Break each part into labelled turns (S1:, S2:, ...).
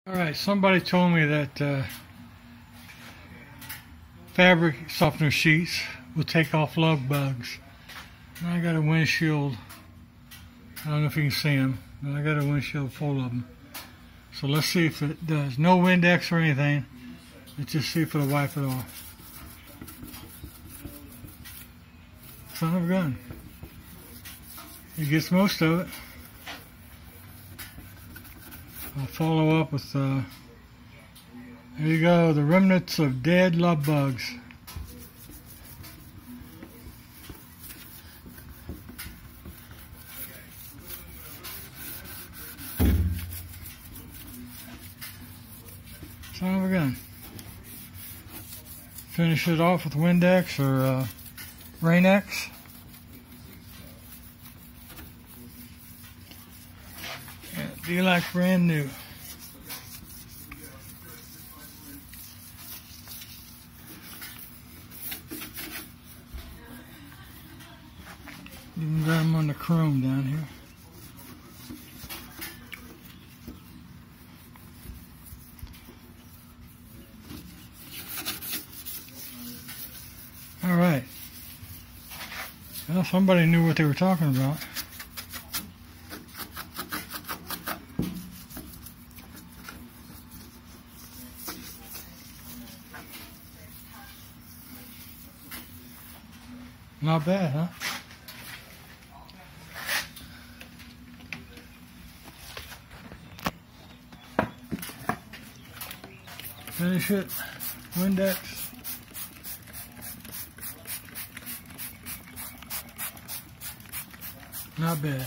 S1: Alright, somebody told me that fabric softener sheets will take off love bugs. And I got a windshield, I don't know if you can see them, but I got a windshield full of them. So let's see if it does. No Windex or anything. Let's just see if it'll wipe it off. Son of a gun. It gets most of it. I'll follow up with, there you go, the remnants of dead love bugs. Son of a gun. Finish it off with Windex or Rain-X. Be like brand new. Even got them on the chrome down here. All right. Well, somebody knew what they were talking about. Not bad, huh? Finish it. Windex. Not bad.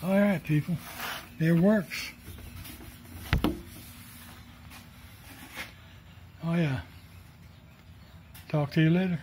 S1: All right, people, it works. Oh yeah. Talk to you later.